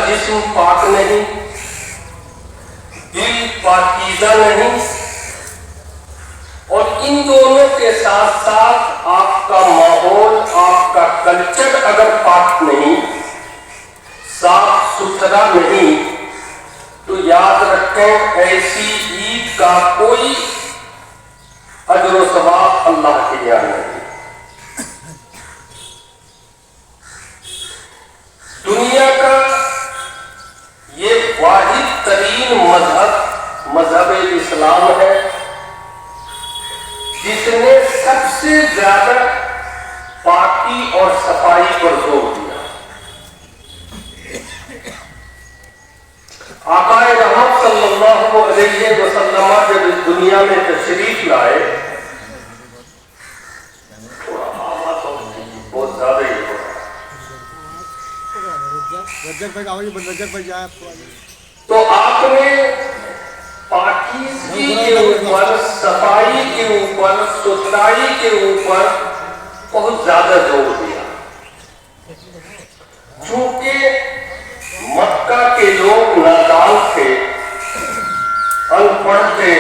جسم پاک نہیں، دل پاکیزہ نہیں، اور ان دونوں کے ساتھ ساتھ آپ کا ماحول، آپ کا کلچر اگر پاک نہیں، صاف ستھرا نہیں، تو یاد رکھیں ایسی عید کا کوئی اجر و ثواب اللہ کے یہاں نہیں۔ دنیا کا یہ واحد ترین مذہب اسلام ہے جس نے سب سے زیادہ پاکی اور صفائی پر زور دیا۔ آقا رحمت صلی اللہ علیہ وسلم جب اس دنیا میں تشریف لائے، بہت زیادہ ہی ہو رہا تو آپ نے پاکیزگی کے اوپر، صفائی کے اوپر، ستھرائی کے اوپر بہت زیادہ زور دیا، چونکہ مکہ کے لوگ نادان تھے، ان پڑھ تھے،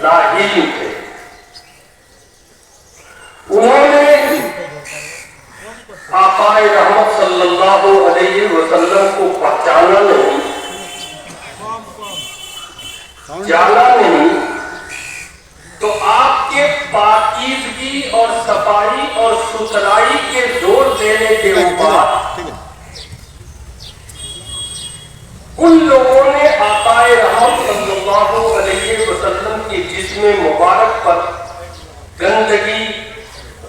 لاعلم تھے۔ انہوں نے آقا رحمت صلی اللہ علیہ وسلم کو پہچانا نہیں، جانا نہیں، تو آپ کے پاکیزگی اور صفائی اور ستھرائی کے زور دینے کے اوپر ان لوگوں نے آقا رحمت صلی اللہ علیہ وسلم کے جسم مبارک پر گندگی،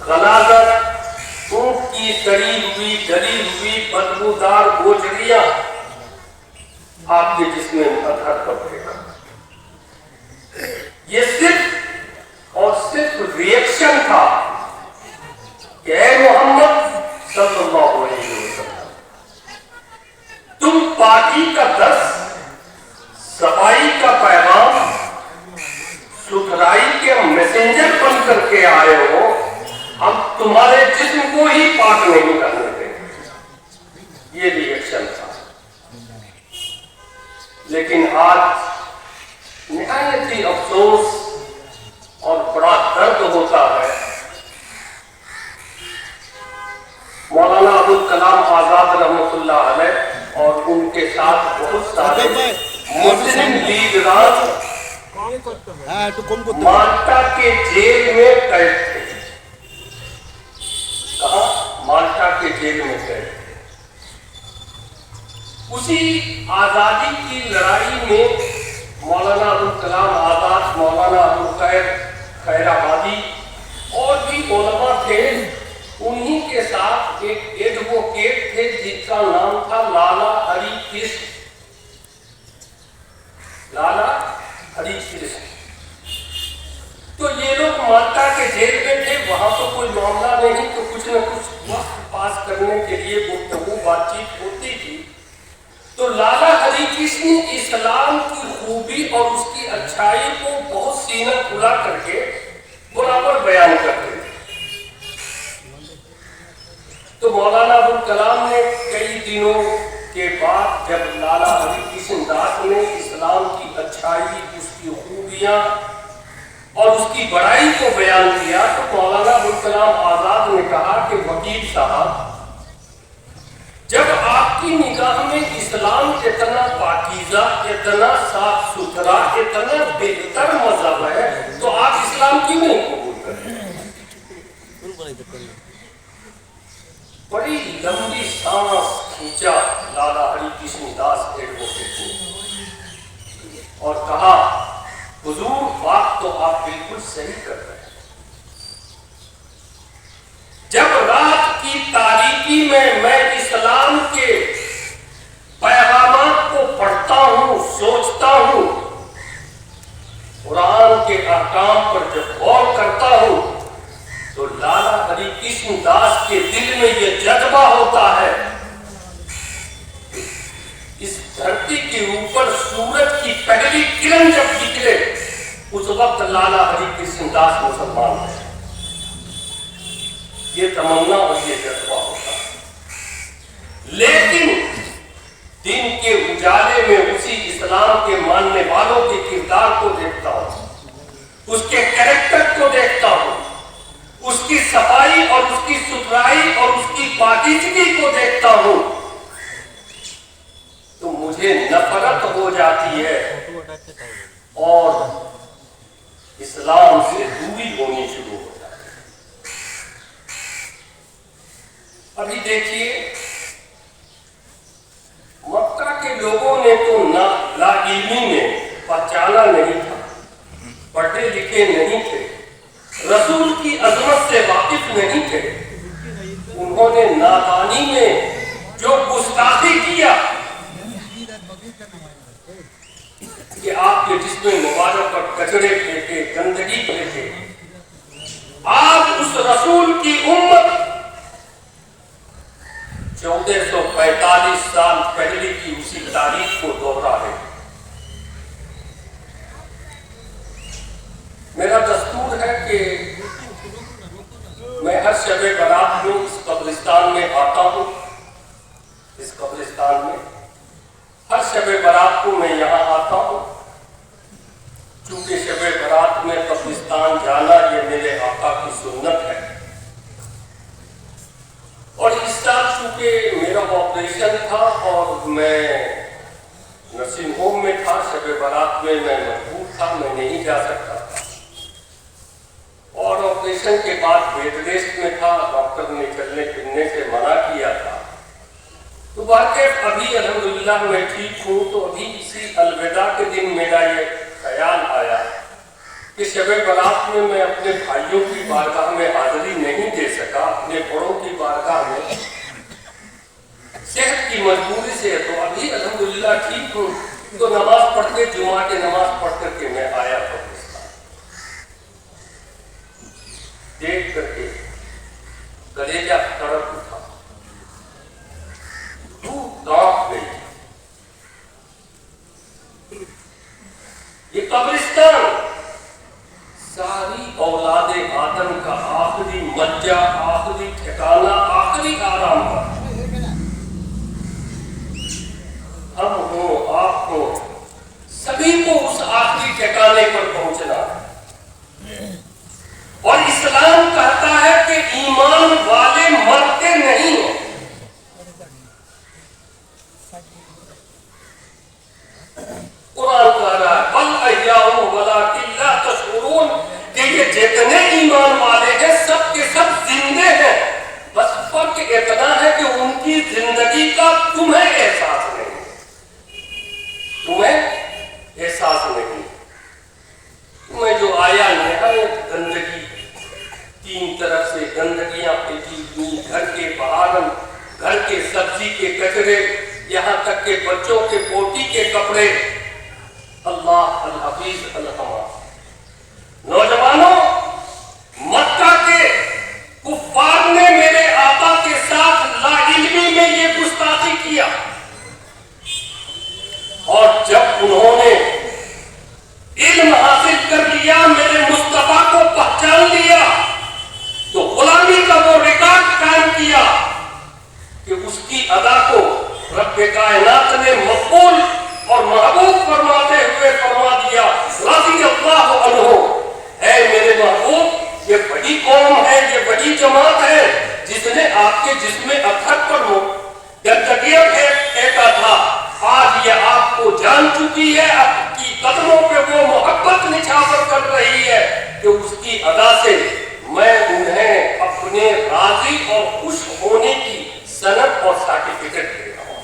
غلاظت، اونٹ کی سڑی ہوئی، جلی ہوئی، بدبودار گوجریاں آپ کے جسم مطہر پر پھینکا۔ یہ صرف اور صرف ریئیکشن تھا کہ اے محمد صلی اللہ علیہ وسلم، تم پاکی کا درس، صفائی کا پیغام، ستھرائی کے میسنجر بن کر کے آئے ہو، ہم تمہارے جسم کو ہی پاک نہیں کرنے دیں گے۔ یہ ریئیکشن تھا۔ لیکن آج نہایت ہی افسوس اور بڑا درد ہوتا ہے، مولانا ابوالکلام آزاد رحمۃ اللہ علیہ اور ان کے ساتھ بہت سارے مسلم لیڈران مالٹا کے جیل میں قید تھے۔ کہاں؟ مالٹا کے جیل میں قید تھے۔ اسی آزادی کی لڑائی میں مولانا ابوالکلام آزاد، مولانا ابوالخیر خیر آبادی اور بھی علماء تھے، انہی کے ساتھ ایک ایڈووکیٹ تھے جس کا نام تھا لالا ہری کرشن۔ لالا ہری کرشن۔ تو یہ لوگ مالٹا کے جیل میں تھے، وہاں تو کوئی معاملہ نہیں، تو کچھ نہ کچھ وقت پاس کرنے کے لیے گفتگو بات چیت ہوتی تھی۔ تو لالا ہری کرشن اسلام کی خوبی اور اس کی اچھائی کو بہت سینہ کھلا کر کے برابر بیان کرتے تھے۔ تو مولانا ابوالکلام نے کئی دنوں کے بعد جب لالا ہری کرشن داس نے اسلام کی اچھائی، اس کی خوبیاں اور اس کی بڑائی کو بیان کیا، تو مولانا ابوالکلام آزاد نے کہا کہ وکیل صاحب، جب آپ کی نگاہ میں اسلام اتنا پاکیزہ، اتنا صاف ستھرا، اتنا بہتر مذہب ہے، تو آپ اسلام کیوں نہیں قبول کریں؟ بڑی لمبی سانس کھینچا لالا ہری کرشن داس ایڈووکیٹ نے اور کہا، حضور بات تو آپ بالکل صحیح کر رہے ہیں۔ جب رات کی تاریکی میں اسلام کے پیغامات کو پڑھتا ہوں، سوچتا ہوں، قرآن کے احکام پر جب غور کرتا ہوں، تو لالا ہری کرشن داس کے دل میں یہ جذبہ ہوتا ہے، اس دھرتی کے اوپر سورج کی پہلی کرن جب نکلے، اس وقت لالا ہری کرشن داس مسلمان ہے۔ یہ تمنا اور یہ جذبہ ہوتا ہے۔ لیکن دن کے اجالے میں اسی اسلام کے ماننے والوں کے کردار کو دیکھتا ہوں، اس کے کریکٹر کو دیکھتا ہوں، اس کی صفائی اور اس کی ستھرائی اور اس کی پاکیزگی کو دیکھتا ہوں، تو مجھے نفرت ہو جاتی ہے اور اسلام سے دوری ہونی شروع ہو جاتی ہے۔ ابھی دیکھیے، مکہ کے لوگوں نے تو لا علمی میں پہچانا نہیں تھا، پڑھے لکھے نہیں تھے، رسول کی عظمت سے واقف نہیں تھے، انہوں نے نادانی میں جو گستاخی کیا کہ آپ کے جسم مبارک پر کچرے پھینکے، گندگی پھینکے، آپ اس رسول کی امت 1445 سال پہلے کی اسی تاریخ کو دوہرا ہے۔ میرا دستور ہے کہ میں ہر شب برات میں اس قبرستان میں آتا ہوں، اس قبرستان میں ہر شب برات کو میں یہاں آتا ہوں، چونکہ شب برات میں قبرستان جانا یہ میرے آقا کی سنت ہے۔ اور اس سال چونکہ میرا آپریشن تھا اور میں نرسنگ ہوم میں تھا، شب برات میں مجبور تھا، میں نہیں جا سکتا تھا، اور آپریشن کے بعد بیڈ ریسٹ میں تھا، ڈاکٹر نے چلنے پھرنے سے منع کیا تھا، تو واقعی ابھی الحمدللہ میں ٹھیک ہوں۔ تو ابھی اسی الوداع کے دن میرا یہ خیال آیا کہ شب برات میں اپنے بھائیوں کی بارگاہ میں حاضری نہیں دے سکا، اپنے بڑوں کی بارگاہ میں، صحت کی مجبوری سے، تو ابھی الحمدللہ ٹھیک ہوں، تو نماز پڑھتے، جمعہ کی نماز پڑھ کر کے میں آیا پاکستان، دیکھ کر کے کلیجہ تڑپ اٹھا، روح کانپ گئی۔ یہ قبرستان ساری اولاد آدم کا آخری مجا، آخری ٹھکانہ، آخری آرام کا، ہم ہوں، آپ ہوں، سبھی کو اس آخری ٹھکانے پر پہنچنا ہے۔ اور اسلام کہتا ہے کہ ایمان والے مرتے نہیں ہیں، قرآن کہہ رہا ہے بل احیاء ولکن لا تشعرون، کہ یہ جتنے ایمان والے ہیں سب کے سب زندے ہیں، بس فرق اتنا ہے کہ ان کی زندگی کا تمہیں احساس نہیں، تمہیں احساس نہیں۔ تمہیں جو آیا نہایت گندگی، تین طرف سے گندگیاں پھینکی ہوئی، گھر کے بہارن، گھر کے سبزی کے کچرے، یہاں تک کہ بچوں کے پوٹی کے کپڑے، اللہ الحفیظ الحمد۔ نوجوانوں، مکہ کے کفار نے میرے آقا کے ساتھ لا علمی میں یہ گستاخی کیا، اور جب انہوں نے علم حاصل کر لیا، میرے مصطفیٰ کو پہچان لیا، تو غلامی کا وہ ریکارڈ قائم کیا کہ اس کی ادا کو رب کائنات نے مقبول اور محبوب فرماتے ہوئے فرما دیا رضی اللہ عنہ، اے میرے محبوب، یہ بڑی قوم ہے، یہ بڑی جماعت ہے جس نے آپ کے جسم اطہر پر گندگیاں پھینکا تھا، آج یہ آپ کو جان چکی ہے، آپ کی قدموں پہ وہ محبت نچھاور کر رہی ہے کہ اس کی ادا سے میں انہیں اپنے راضی اور خوش ہونے کی سند اور سرٹیفکیٹ دے رہا ہوں۔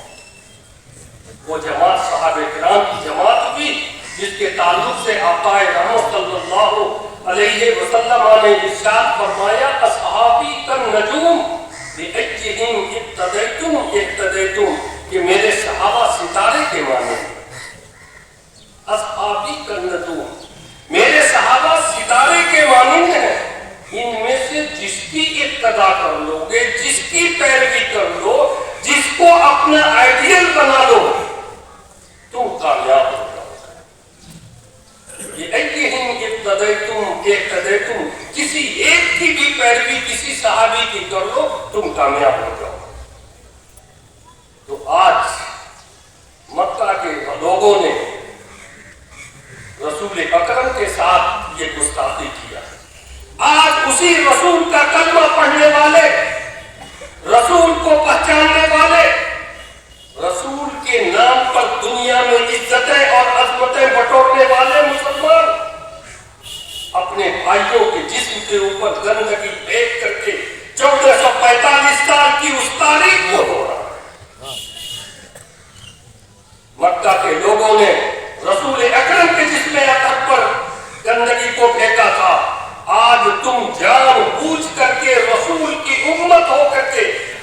وہ جماعت صحابہ کرام کی جماعت ہوئی جس کے تعلق سے آقا رحمت صلی اللہ علیہ وسلم نے ارشاد فرمایا اصحابی کالنجوم بأیہم اقتدیتم اہتدیتم، کہ میرے صحابہ ستارے کے معنی ہیں۔ اصحابی کالنجوم، میرے صحابہ ستارے کے مانند ہیں، ان میں سے جس کی اقتدا کر لو گے، جس کی پیروی کر لو، جس کو اپنا آئیڈیل بنا لو، تم کامیاب ہو جاؤ گے۔ یہ ایہم اقتدیتم اہتدیتم، کسی ایک کی بھی پیروی کسی صحابی کی کر لو، تم کامیاب ہو جاؤ۔ تو آج لوگوں نے رسول اکرم کے ساتھ یہ گستاخی کیا. آج اسی رسول کا کلمہ پڑھنے والے، رسول کو پہچاننے والے، رسول کے نام پر دنیا میں عزتیں اور عظمتیں بٹورنے والے مسلمان اپنے بھائیوں کے جسم کے اوپر گندگی پھینک کر کے 1445 سال کی اس تاریخ کو ہو رہا ہے. مکہ کے لوگوں نے رسول اکرم کے جسم اطہر پر گندگی کو پھینکا تھا. آج تم جان بوجھ کر کے رسول کی امت ہو کر کے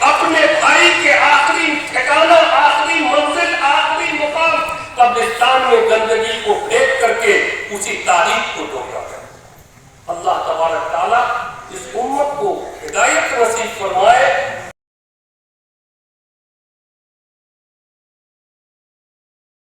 اپنے بھائی کے آخری ٹھکانہ، آخری منزل، آخری مقام قبرستان میں گندگی کو پھینک کر کے اسی تاریخ کو ڈھونڈا. اللہ تبارک تعالیٰ اس امت کو ہدایت نصیب فرمائے.